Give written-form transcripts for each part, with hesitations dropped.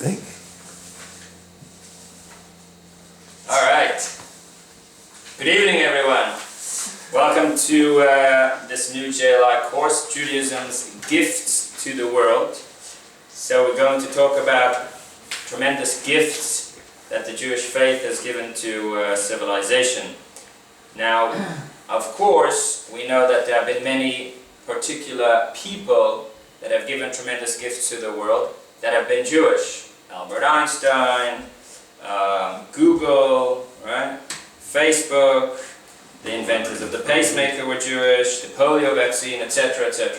think. All right. Good evening, everyone. Welcome to this new JLI course, Judaism's Gifts to the World. So we're going to talk about tremendous gifts that the Jewish faith has given to civilization. Now, of course, we know that there have been many particular people that have given tremendous gifts to the world that have been Jewish. Albert Einstein, Google, right? Facebook, the inventors of the pacemaker were Jewish, the polio vaccine, etc., etc.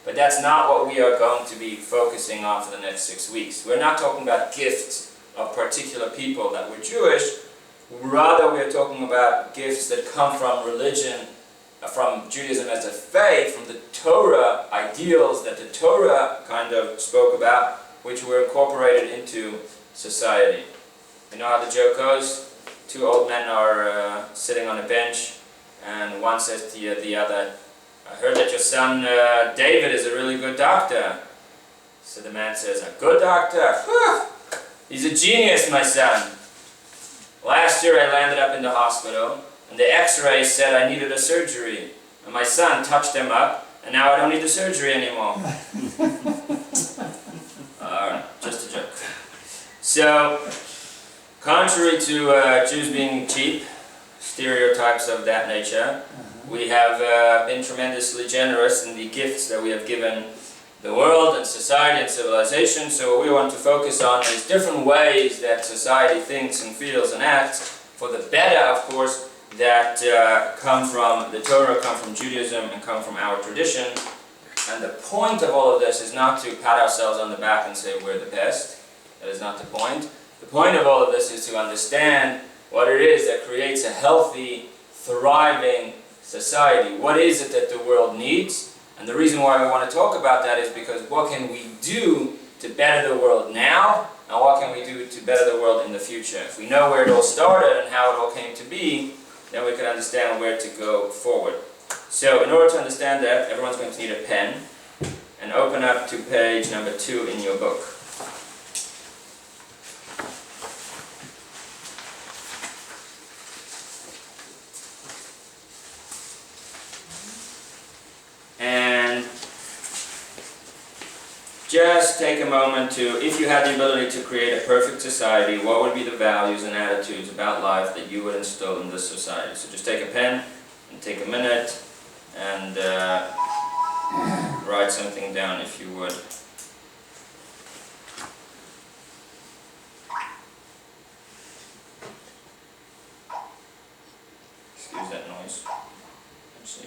But that's not what we are going to be focusing on for the next 6 weeks. We're not talking about gifts of particular people that were Jewish. Rather, we're talking about gifts that come from religion, from Judaism as a faith, from the Torah ideals that the Torah kind of spoke about, which were incorporated into society. You know how the joke goes? Two old men are sitting on a bench, and one says to the other, "I heard that your son David is a really good doctor." So the man says, "A good doctor? Whew, he's a genius, my son. Last year I landed up in the hospital, and the x-ray said I needed a surgery. And my son touched them up, and now I don't need the surgery anymore." Alright, just a joke. So, contrary to Jews being cheap, stereotypes of that nature, we have been tremendously generous in the gifts that we have given the world and society and civilization. So what we want to focus on is different ways that society thinks and feels and acts for the better, of course, that come from the Torah, come from Judaism, and come from our tradition. And the point of all of this is not to pat ourselves on the back and say we're the best. That is not the point. The point of all of this is to understand what it is that creates a healthy, thriving society. What is it that the world needs? And the reason why we want to talk about that is because what can we do to better the world now, and what can we do to better the world in the future? If we know where it all started and how it all came to be, then we can understand where to go forward. So in order to understand that, everyone's going to need a pen, and open up to page number 2 in your book. And just take a moment to, if you had the ability to create a perfect society, what would be the values and attitudes about life that you would instill in this society? So just take a pen and take a minute and write something down if you would. Excuse that noise. Let's see.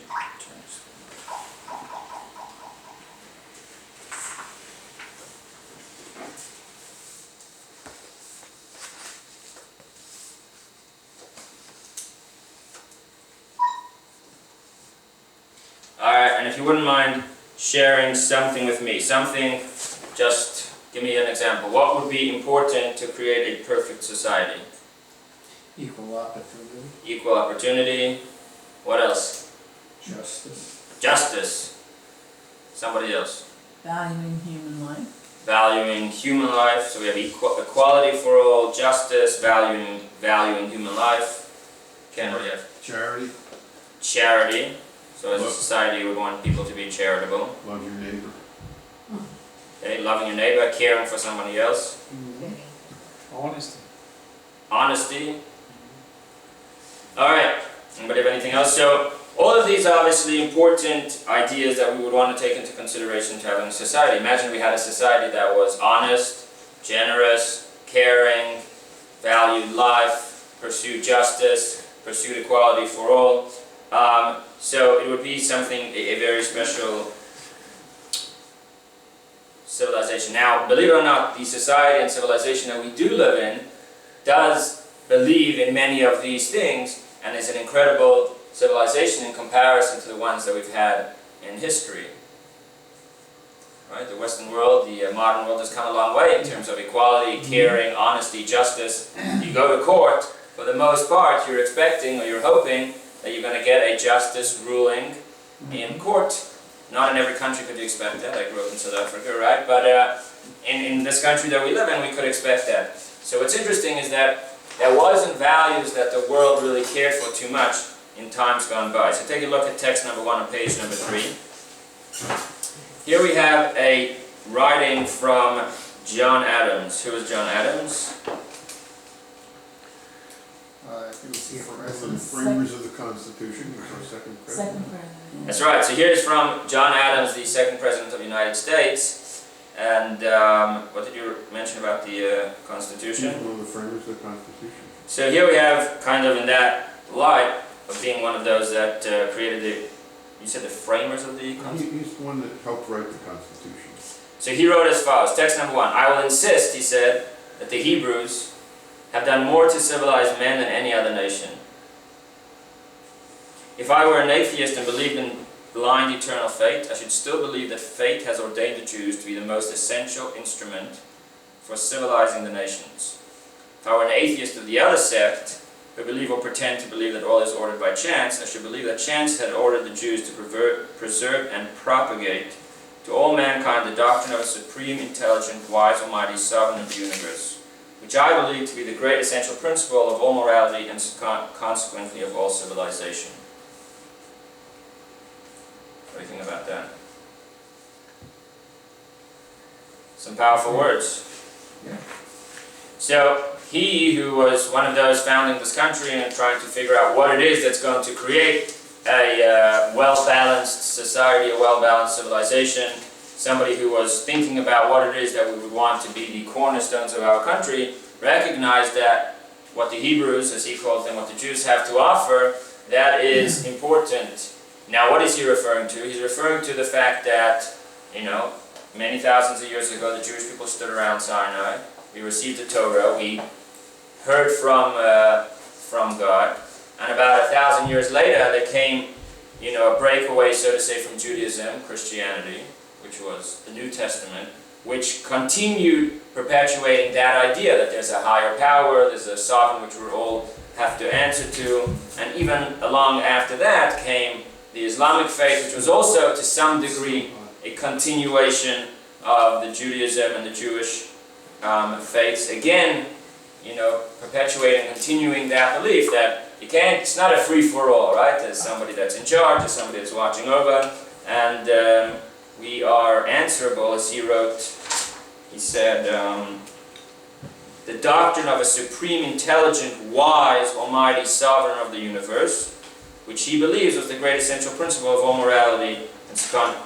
Alright, and if you wouldn't mind sharing something with me, something, just give me an example. What would be important to create a perfect society? Equal opportunity. Equal opportunity. What else? Justice. Justice. Somebody else. Valuing human life. Valuing human life. So we have equality for all, justice, valuing human life. Ken, what do you have? Charity. Charity. So as a society, we would want people to be charitable. Love your neighbor. Okay, loving your neighbor, caring for somebody else. Honesty. Honesty. Alright, anybody have anything else? So, all of these are obviously important ideas that we would want to take into consideration to having a society. Imagine we had a society that was honest, generous, caring, valued life, pursued justice, pursued equality for all. So it would be something, a very special civilization. Now, believe it or not, the society and civilization that we do live in does believe in many of these things, and is an incredible civilization in comparison to the ones that we've had in history. Right? The Western world, the modern world has come a long way in terms of equality, caring, honesty, justice. You go to court, for the most part, you're expecting or you're hoping that you're going to get a justice ruling in court. Not in every country could you expect that. I grew up in South Africa, right? But in this country that we live in, we could expect that. So what's interesting is that there wasn't values that the world really cared for too much in times gone by. So take a look at text number 1 on page number 3. Here we have a writing from John Adams. Who is John Adams? He was the One of the president. framers of the Constitution, was our second president. Second president. That's right. So here's from John Adams, the second president of the United States. And what did you mention about the Constitution? He's one of the framers of the Constitution. So here we have, kind of in that light of being one of those that created the, you said the framers of the Constitution? He's the one that helped write the Constitution. So he wrote as follows, text number 1, I will insist, he said, that the Hebrews have done more to civilize men than any other nation. If I were an atheist and believed in blind eternal fate, I should still believe that fate has ordained the Jews to be the most essential instrument for civilizing the nations. If I were an atheist of the other sect, who believe or pretend to believe that all is ordered by chance, I should believe that chance had ordered the Jews to preserve and propagate to all mankind the doctrine of a supreme, intelligent, wise, almighty, sovereign of the universe, which I believe to be the great essential principle of all morality and consequently of all civilization. What do you think about that? Some powerful words. Yeah. So, he who was one of those founding this country and trying to figure out what it is that's going to create a well-balanced society, a well-balanced civilization, somebody who was thinking about what it is that we would want to be the cornerstones of our country, recognized that what the Hebrews, as he called them, what the Jews have to offer, that is important. Now, what is he referring to? He's referring to the fact that, many thousands of years ago, the Jewish people stood around Sinai. We received the Torah. We heard from God. And about 1,000 years later, there came, a breakaway, so to say, from Judaism, Christianity, which was the New Testament, which continued perpetuating that idea that there's a higher power, there's a sovereign which we all have to answer to. And even along after that came the Islamic faith, which was also, to some degree, a continuation of the Judaism and the Jewish faiths. Again, perpetuating, continuing that belief that it's not a free-for-all, right? There's somebody that's in charge, there's somebody that's watching over, and we are answerable, as he wrote. He said, the doctrine of a supreme, intelligent, wise, almighty, sovereign of the universe, which he believes was the great essential principle of all morality and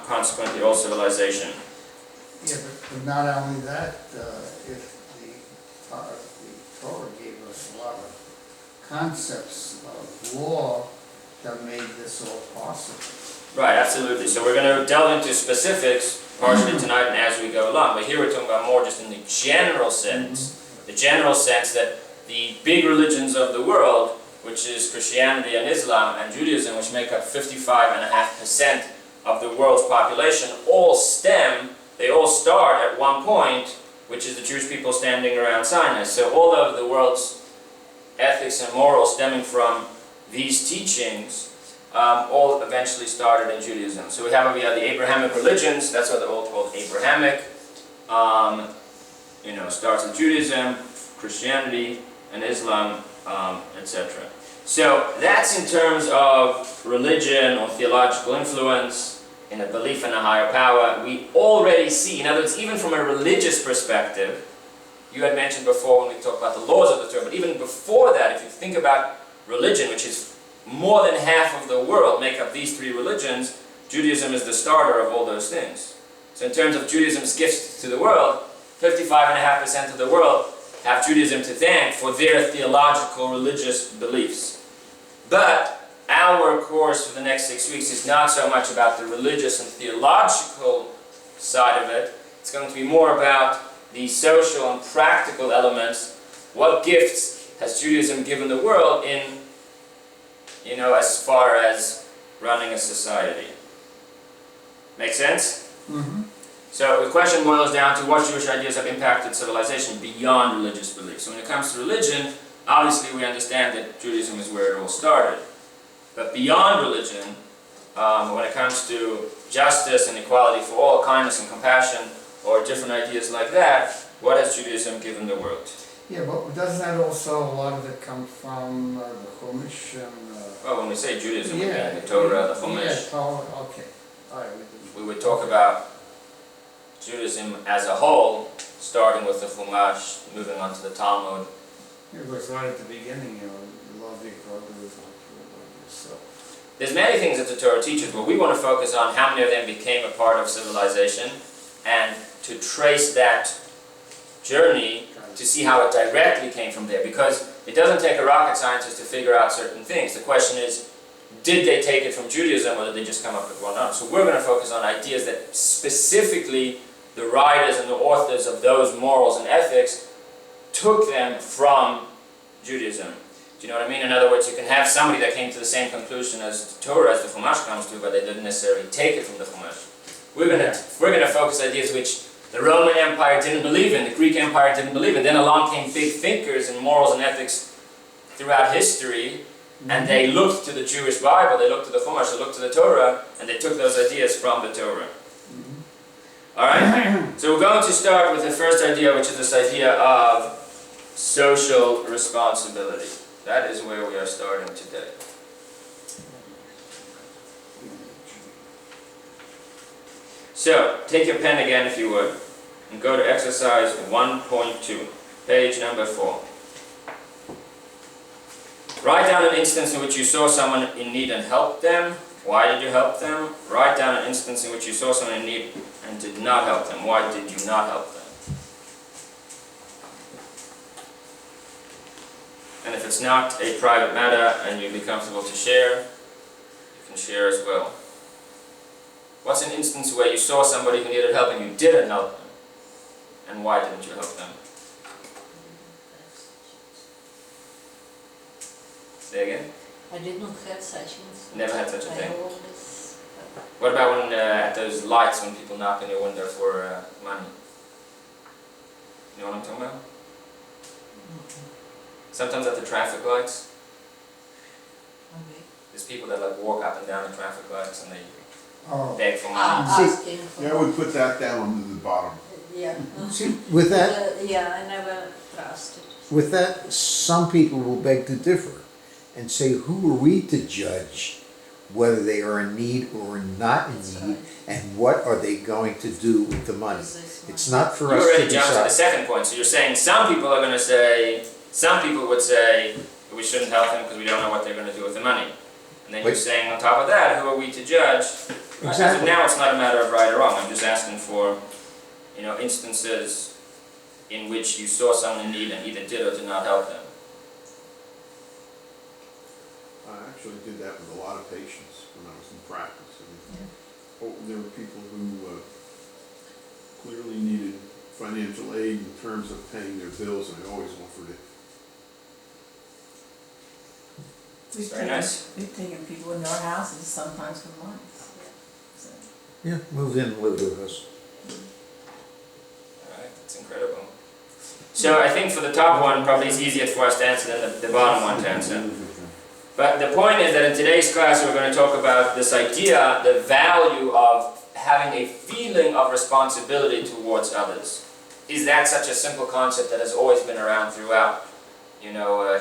consequently all civilization. Yeah, but not only that, if the Torah gave us a lot of concepts of law that made this all possible. Right, absolutely. So we're going to delve into specifics partially tonight and as we go along. But here we're talking about more just in the general sense. The general sense that the big religions of the world, which is Christianity and Islam and Judaism, which make up 55.5% of the world's population, they all start at one point, which is the Jewish people standing around Sinai. So all of the world's ethics and morals stemming from these teachings all eventually started in Judaism. So we have the Abrahamic religions, that's what they're all called, Abrahamic. Starts with Judaism, Christianity, and Islam, etc. So that's in terms of religion or theological influence, in a belief in a higher power. We already see, in other words, even from a religious perspective, you had mentioned before when we talked about the laws of the Torah, but even before that, if you think about religion, which is more than half of the world make up these three religions, Judaism is the starter of all those things. So in terms of Judaism's gifts to the world, 55.5% of the world have Judaism to thank for their theological religious beliefs. But our course for the next 6 weeks is not so much about the religious and theological side of it. It's going to be more about the social and practical elements. What gifts has Judaism given the world in, as far as running a society? Make sense? Mm-hmm. So the question boils down to what Jewish ideas have impacted civilization beyond religious beliefs. So when it comes to religion, obviously we understand that Judaism is where it all started. But beyond religion, when it comes to justice and equality for all, kindness and compassion, or different ideas like that, what has Judaism given the world? Yeah, but doesn't that also, a lot of it come from the Chumash and... Well, when we say Judaism, we yeah, mean the Torah, the Yeah, Chumash. Torah, okay. All right, We would talk about Judaism as a whole, starting with the Chumash, moving on to the Talmud. it was right at the beginning, you love your brothers, so... There's many things that the Torah teaches, but we want to focus on how many of them became a part of civilization, and to trace that journey to see how it directly came from there, because it doesn't take a rocket scientist to figure out certain things. The question is, did they take it from Judaism, or did they just come up with one up? So we're going to focus on ideas that specifically the writers and the authors of those morals and ethics took them from Judaism. Do you know what I mean? In other words, you can have somebody that came to the same conclusion as the Torah, as the Chumash comes to, but they didn't necessarily take it from the Chumash. We're going to focus ideas which the Roman Empire didn't believe in, the Greek Empire didn't believe in. Then along came big thinkers in morals and ethics throughout history, and they looked to the Jewish Bible, they looked to the Chumash, they looked to the Torah, and they took those ideas from the Torah. Alright? So we're going to start with the first idea, which is this idea of social responsibility. That is where we are starting today. So, take your pen again if you would, and go to exercise 1.2, page number 4. Write down an instance in which you saw someone in need and helped them. Why did you help them? Write down an instance in which you saw someone in need and did not help them. Why did you not help them? And if it's not a private matter and you'd be comfortable to share, you can share as well. What's an instance where you saw somebody who needed help and you didn't help them? And why didn't you help them? Say again? I did not have such ones. Never had such a thing. I always... What about when at those lights when people knock on your window for money? You know what I'm talking about? Sometimes at the traffic lights, Okay. there's people that like walk up and down the traffic lights and they Oh, beg for money. Asking for... Yeah, I would put that down under the bottom. Yeah. See, with that, Yeah, I never trusted. with that, some people will beg to differ and say, who are we to judge whether they are in need or not in That's need, right. and what are they going to do with the money? It's not for You us to already jumped to the decide. second point. So you're saying some people are going to say, some people would say we shouldn't help them because we don't know what they're going to do with the money. And then you're Wait. saying on top of that, who are we to judge? As of Exactly. now it's not a matter of right or wrong. I'm just asking for, instances in which you saw someone in need and either did or did not help them. I actually did that with a lot of patients when I was in practice. There were people who clearly needed financial aid in terms of paying their bills, and I always offered it. Very nice. We've taken people into our houses sometimes for months. So, Yeah, moved in and lived with us. Alright, that's incredible. So I think for the top one, probably it's easier for us to answer than the bottom one to answer. But the point is that in today's class we're going to talk about this idea, the value of having a feeling of responsibility towards others. Is that such a simple concept that has always been around throughout,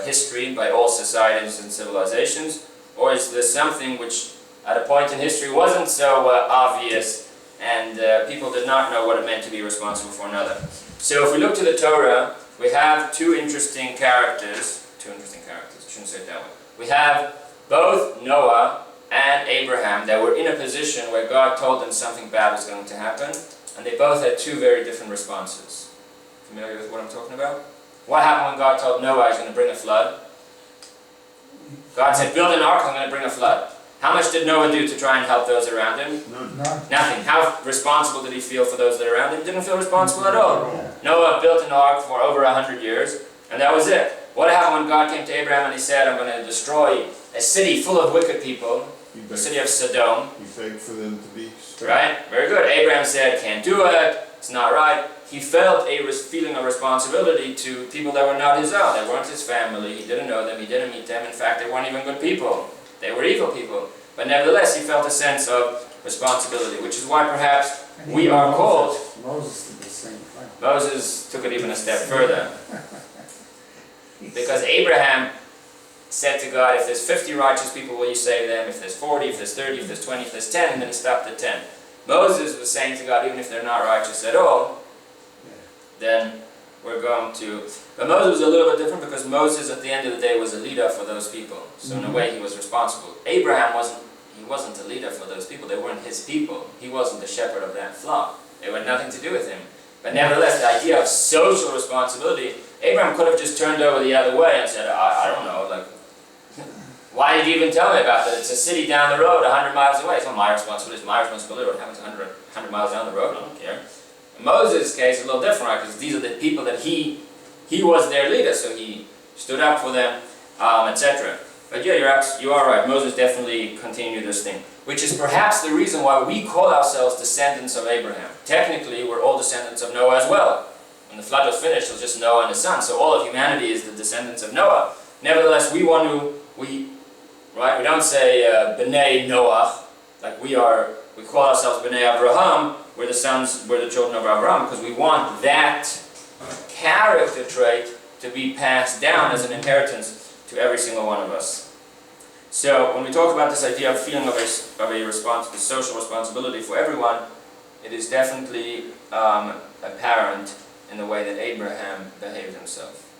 history by all societies and civilizations? Or is this something which at a point in history wasn't so obvious and people did not know what it meant to be responsible for another? So if we look to the Torah, we have two interesting characters, I shouldn't say it that way. We have both Noah and Abraham that were in a position where God told them something bad was going to happen, and they both had two very different responses. Familiar with what I'm talking about? What happened when God told Noah he's going to bring a flood? God said, build an ark, I'm going to bring a flood. How much did Noah do to try and help those around him? None. Nothing. How responsible did he feel for those that are around him? Didn't feel responsible at all. Noah built an ark for over 100 years, and that was it. What happened when God came to Abraham and he said, I'm going to destroy a city full of wicked people, the city of Sodom? He begged for them to be spared. Right? Very good. Abraham said, can't do it, it's not right. He felt a feeling of responsibility to people that were not his own. They weren't his family, he didn't know them, he didn't meet them. In fact, they weren't even good people. They were evil people. but nevertheless he felt a sense of responsibility, which is why perhaps And we even are called. Moses did the same thing. Moses took it even a step further, because Abraham said to God, if there's 50 righteous people, will you save them? If there's 40, if there's 30, if there's 20, if there's 10, and then he stopped at 10. Moses was saying to God, even if they're not righteous at all, then we're going to... But Moses was a little bit different, because Moses at the end of the day was a leader for those people. So in a way he was responsible. Abraham wasn't a leader for those people. They weren't his people. He wasn't the shepherd of that flock. It had nothing to do with him. But nevertheless, the idea of social responsibility, Abraham could have just turned over the other way and said, I don't know, like, why did you even tell me about that? It's a city down the road, 100 miles away. It's not my responsibility, it's my responsibility. What happens 100 miles down the road? I don't care. In Moses' case, a little different, right? Because these are the people that he was their leader, so he stood up for them, etc. But yeah, you are right. Moses definitely continued this thing, which is perhaps the reason why we call ourselves descendants of Abraham. Technically, we're all descendants of Noah as well. When the flood was finished, it was just Noah and his son, so all of humanity is the descendants of Noah. Nevertheless, we don't say B'nai Noah, like we call ourselves B'nai Abraham, we're the children of Abraham, because we want that character trait to be passed down as an inheritance to every single one of us. So when we talk about this idea of feeling of a social responsibility for everyone, it is definitely apparent in the way that Abraham behaved himself.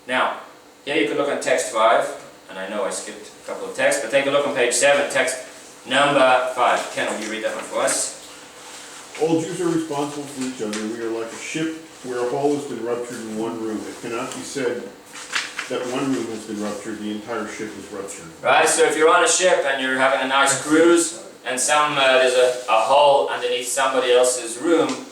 Now, here you can look at text 5, and I know I skipped a couple of texts, but take a look on page 7, text number 5. Ken, will you read that one for us? All Jews are responsible for each other. We are like a ship where a hole has been ruptured in one room. It cannot be said that one room has been ruptured, the entire ship is ruptured. Right, so if you're on a ship and you're having a nice cruise, and there's a hole underneath somebody else's room,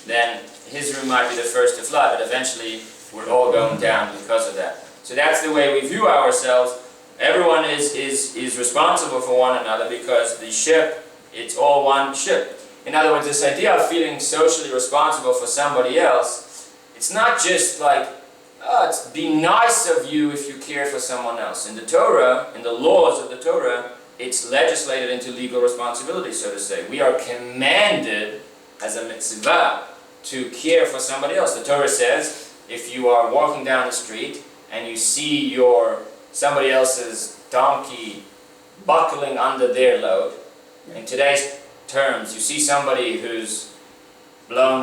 then his room might be the first to flood, but eventually we're all going down because of that. So that's the way we view ourselves. Everyone is responsible for one another, because the ship, it's all one ship. In other words, this idea of feeling socially responsible for somebody else, it's not just like, it's be nice of you if you care for someone else. In the Torah, in the laws of the Torah, it's legislated into legal responsibility, so to say. We are commanded as a mitzvah to care for somebody else. The Torah says, if you are walking down the street and you see somebody else's donkey buckling under their load, in today's terms, you see somebody who's blown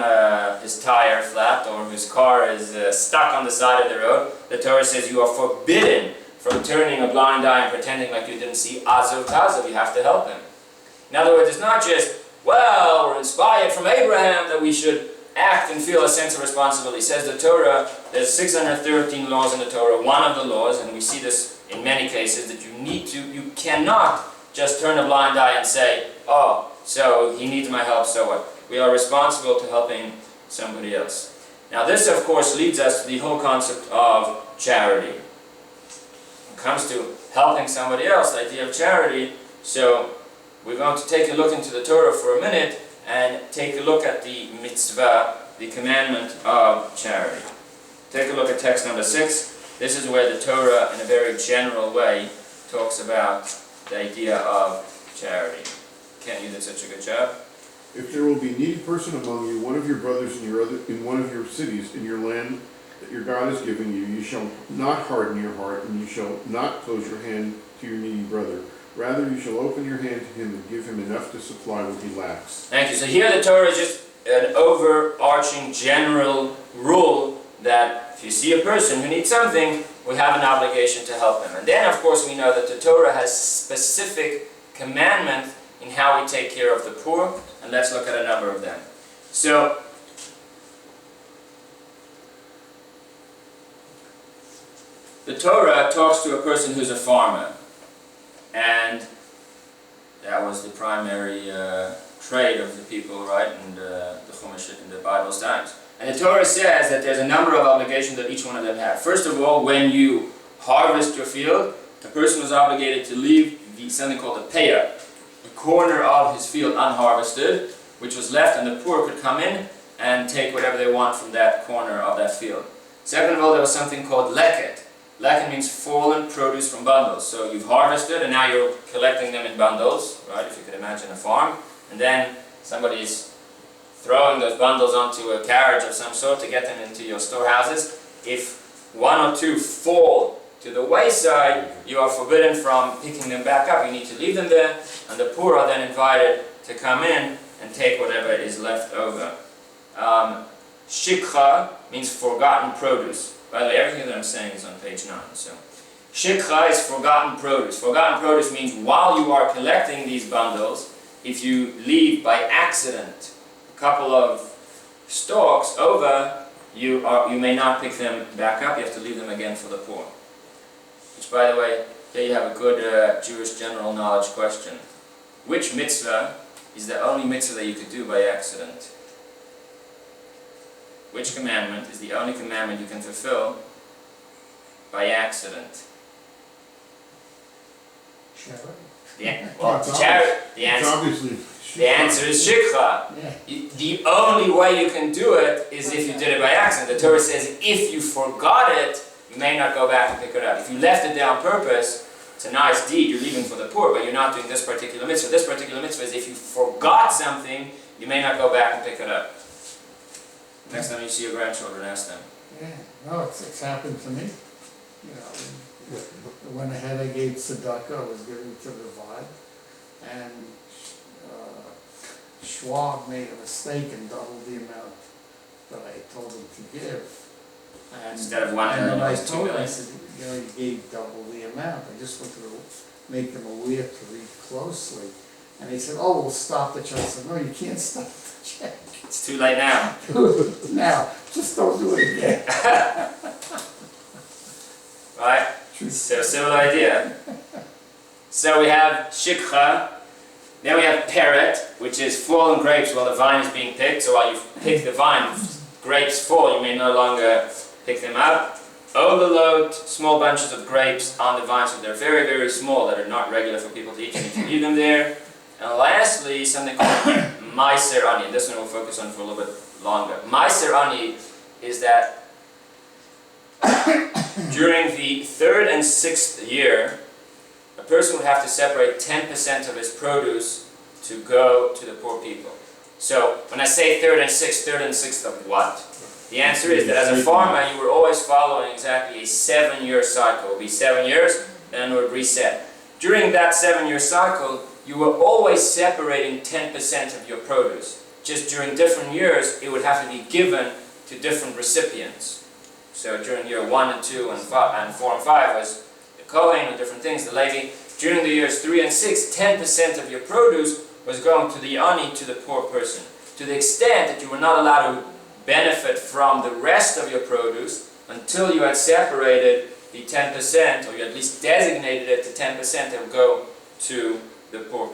his tire flat, or whose car is stuck on the side of the road, the Torah says you are forbidden from turning a blind eye and pretending like you didn't see. Azov Tazov, you have to help him. In other words, it's not just, well, we're inspired from Abraham that we should act and feel a sense of responsibility. It says the Torah, there's 613 laws in the Torah. One of the laws, and we see this in many cases, that you cannot just turn a blind eye and say, oh, so he needs my help, so what? We are responsible to helping somebody else. Now this, of course, leads us to the whole concept of charity. When it comes to helping somebody else, the idea of charity, so we're going to take a look into the Torah for a minute and take a look at the mitzvah, the commandment of charity. Take a look at text number 6. This is where the Torah, in a very general way, talks about the idea of charity. Ken, you did such a good job. If there will be a needy person among you, one of your brothers in one of your cities, in your land that your God is giving you, you shall not harden your heart, and you shall not close your hand to your needy brother. Rather, you shall open your hand to him and give him enough to supply what he lacks. Thank you. So here the Torah is just an overarching general rule that if you see a person who needs something, we have an obligation to help him. And then, of course, we know that the Torah has specific commandments in how we take care of the poor, and let's look at a number of them. So, the Torah talks to a person who's a farmer, and that was the primary trade of the people, right, in the Chumash, in the Bible's times. And the Torah says that there's a number of obligations that each one of them have. First of all, when you harvest your field, the person was obligated to leave something called a payah, a corner of his field unharvested, which was left, and the poor could come in and take whatever they want from that corner of that field. Second of all, there was something called leket. Leken means fallen produce from bundles. So you've harvested and now you're collecting them in bundles, right? If you could imagine a farm. And then somebody is throwing those bundles onto a carriage of some sort to get them into your storehouses. If one or two fall to the wayside, you are forbidden from picking them back up. You need to leave them there, and the poor are then invited to come in and take whatever is left over. Shikha means forgotten produce. By the way, everything that I'm saying is on page 9. So, Shikha is forgotten produce. Forgotten produce means while you are collecting these bundles, if you leave by accident a couple of stalks over, you may not pick them back up. You have to leave them again for the poor. Which, by the way, here you have a good Jewish general knowledge question. Which mitzvah is the only mitzvah that you could do by accident? Which commandment is the only commandment you can fulfill by accident? The answer is shikha. Yeah. The only way you can do it is if you did it by accident. The Torah says if you forgot it, you may not go back and pick it up. If you left it there on purpose, it's a nice deed, you're leaving for the poor, but you're not doing this particular mitzvah. This particular mitzvah is if you forgot something, you may not go back and pick it up. Next time you see your grandchildren, ask them. Yeah, no, it's happened to me. You know, I went ahead, I gave tzedakah, I was giving to the vibe, and Schwab made a mistake and doubled the amount that I told him to give. And, Instead of 1 and million, then I it was 2 told him, I million. said, you know, you gave double the amount. I just wanted to make them aware to read closely. And he said, oh, we'll stop the check. I said, no, you can't stop the check. It's too late now. Now, just don't do it again. Right? So, similar idea. So we have shikha, then we have peret, which is fallen grapes while the vine is being picked. So while you pick the vine, grapes fall, you may no longer pick them up. Overload, small bunches of grapes on the vine, so they're very, very small, that are not regular for people to eat. You need to leave them there. And lastly, something called Meiser Ani. This one we'll focus on for a little bit longer. Meiser Ani is that during the 3rd and 6th year, a person would have to separate 10% of his produce to go to the poor people. So when I say 3rd and 6th of what? The answer is that as a farmer, you were always following exactly a 7-year cycle. It would be 7 years, then it would reset. During that 7-year cycle, you were always separating 10% of your produce. Just during different years, it would have to be given to different recipients. So during year 1 and 2 and 4 and 5 was the Kohen and different things, the Levi. During the years 3 and 6, 10% of your produce was going to the ani, to the poor person. To the extent that you were not allowed to benefit from the rest of your produce until you had separated the 10%, or you at least designated it to 10% that would go to the poor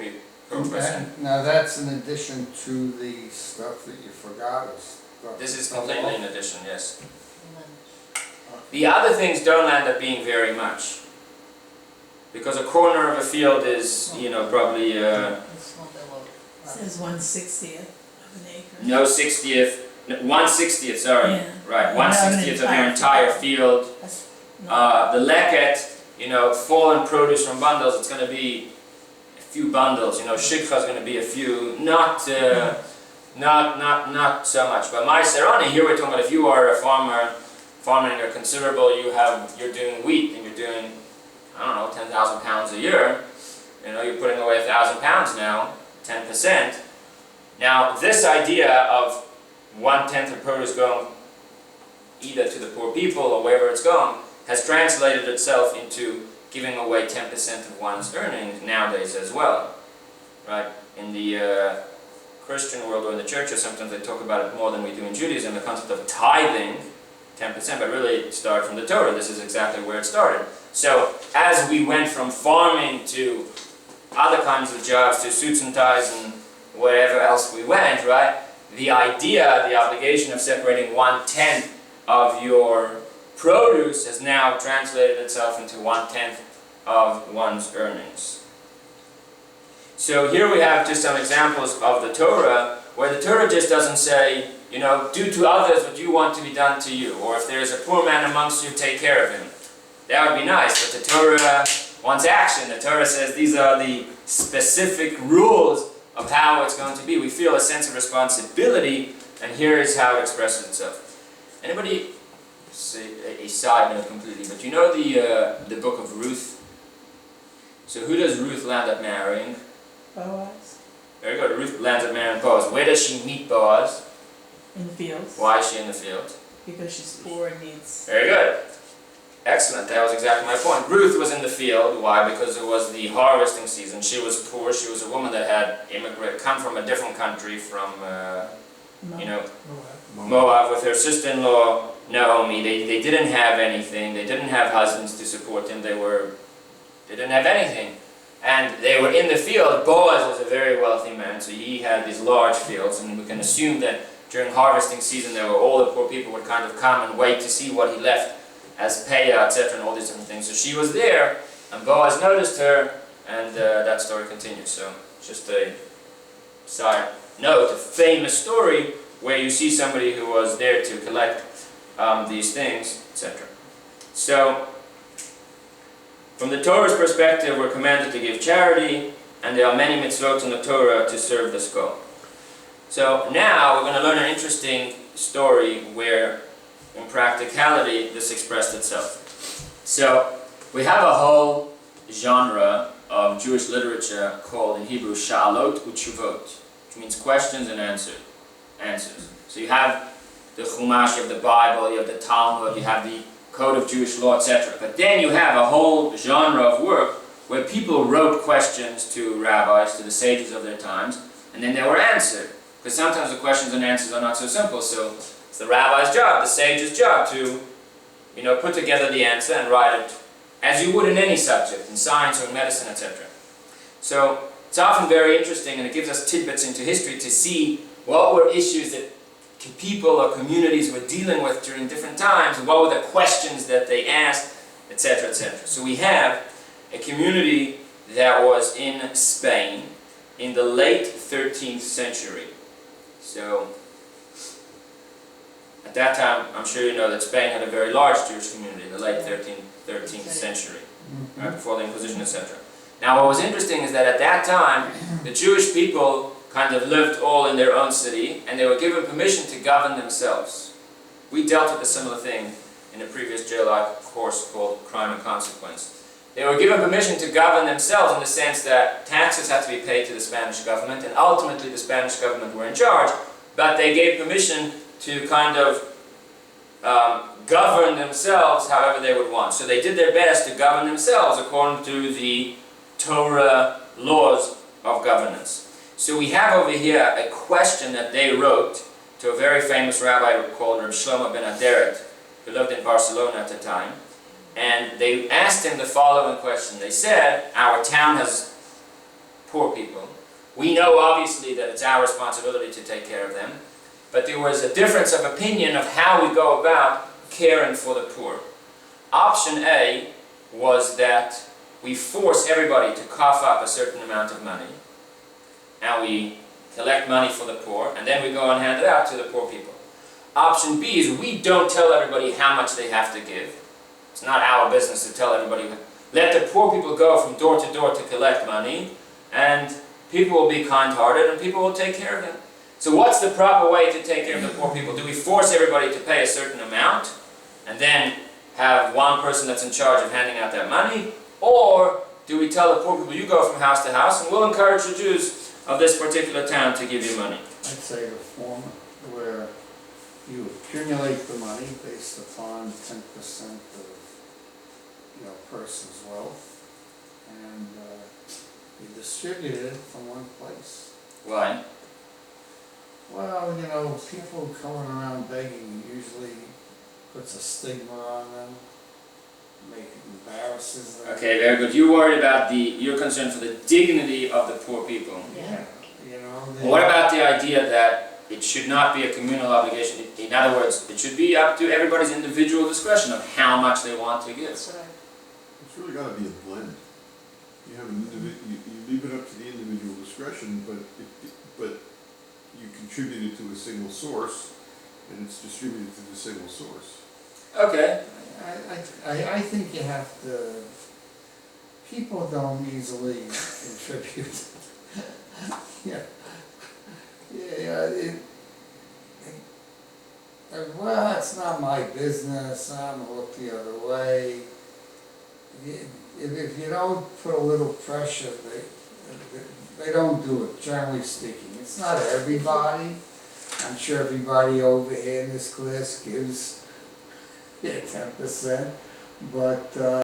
person. Now that's in addition to the stuff that you forgot. This is completely in addition, yes. The other things don't end up being very much. Because a corner of a field is, you know, probably It says 1/60th of an acre. no 60th, 1/60th, sorry. Yeah. Right, You have an 1/60th of your entire entire field. That's not- The leket, you know, fallen produce from bundles, it's going to be a few bundles. You know, shikha is going to be a few, not so much. But my serani, here we're talking about if you are a farmer, farming a considerable, you're doing wheat and you're doing, I don't know, 10,000 pounds a year. You know, you're putting away 1,000 pounds now, 10%. Now, this idea of 1/10 of produce going either to the poor people or wherever it's going has translated itself into giving away 10% of one's earnings nowadays as well. Right? In the Christian world or in the churches, sometimes they talk about it more than we do in Judaism, the concept of tithing, 10%, but really it started from the Torah. This is exactly where it started. So, as we went from farming to other kinds of jobs, to suits and ties and wherever else we went, right? The idea, the obligation of separating 1/10 of your produce has now translated itself into 1/10 of one's earnings. So here we have just some examples of the Torah, where the Torah just doesn't say, you know, do to others what you want to be done to you, or if there is a poor man amongst you, take care of him. that would be nice, but the Torah wants action. The Torah says these are the specific rules of how it's going to be. We feel a sense of responsibility, and here is how it expresses itself. Anybody, say a side note completely, but you know the book of Ruth? So who does Ruth land up marrying? Boaz, Very good. Ruth lands up marrying Boaz. Where does she meet Boaz? in the fields, Why is she in the field? because she's poor and needs. Very good. Excellent. That was exactly my point. Ruth was in the field. Why? Because it was the harvesting season. She was poor. She was a woman that had come from a different country, from Moab, with her sister-in-law Naomi. They didn't have anything. They didn't have husbands to support them. They didn't have anything. And they were in the field. Boaz was a very wealthy man, so he had these large fields, and we can assume that during harvesting season, all the poor people would kind of come and wait to see what he left as payah, etc., and all these different things. So she was there, and Boaz noticed her, and that story continues. So just a side note, a famous story where you see somebody who was there to collect these things, etc. So, from the Torah's perspective, we're commanded to give charity, and there are many mitzvot in the Torah to serve this goal. So now we're going to learn an interesting story where, in practicality, this expressed itself. So we have a whole genre of Jewish literature called in Hebrew Sha'alot Utshuvot, which means questions and answers. So you have the Chumash, you have the Bible, you have the Talmud, you have the Code of Jewish Law, etc. But then you have a whole genre of work where people wrote questions to rabbis, to the sages of their times, and then they were answered. Because sometimes the questions and answers are not so simple, so it's the rabbi's job, the sage's job to, put together the answer and write it as you would in any subject, in science or in medicine, etc. So it's often very interesting, and it gives us tidbits into history to see what were issues that people or communities were dealing with during different times, and what were the questions that they asked, etc., etc. So we have a community that was in Spain in the late 13th century. So, at that time, I'm sure you know that Spain had a very large Jewish community in the late 13th century, right, before the Inquisition, etc. Now, what was interesting is that at that time, the Jewish people kind of lived all in their own city, and they were given permission to govern themselves. We dealt with a similar thing in a previous JLI course called Crime and Consequence. They were given permission to govern themselves in the sense that taxes had to be paid to the Spanish government, and ultimately the Spanish government were in charge, but they gave permission to kind of govern themselves however they would want. So they did their best to govern themselves according to the Torah laws of governance. So we have over here a question that they wrote to a very famous rabbi called Reb Shlomo ben Aderet, who lived in Barcelona at the time. And they asked him the following question. They said, our town has poor people. We know obviously that it's our responsibility to take care of them, but there was a difference of opinion of how we go about caring for the poor. Option A was that we force everybody to cough up a certain amount of money, and we collect money for the poor, and then we go and hand it out to the poor people. Option B is we don't tell everybody how much they have to give. It's not our business to tell everybody. Let the poor people go from door to door to collect money, and people will be kind-hearted, and people will take care of them. So what's the proper way to take care of the poor people? Do we force everybody to pay a certain amount, and then have one person that's in charge of handing out that money? Or do we tell the poor people, you go from house to house, and we'll encourage the Jews of this particular town to give you money? I'd say the former, where you accumulate the money based upon 10% of person's wealth, and you distribute it from one place. Why? Well, people coming around begging usually puts a stigma on them, embarrasses them. Okay, very good. You're worried about you're concerned for the dignity of the poor people. Yeah. What about the idea that it should not be a communal obligation? In other words, it should be up to everybody's individual discretion of how much they want to give. That's right. It's really got to be a blend. You have you leave it up to the individual discretion, but you contribute it to a single source, and it's distributed to the single source. Okay. I think you have to, people don't easily contribute. Yeah. Yeah, well, it's not my business, I'm gonna look the other way. If you don't put a little pressure, they don't do it, generally speaking. It's not everybody. I'm sure everybody over here in this class gives 10%, but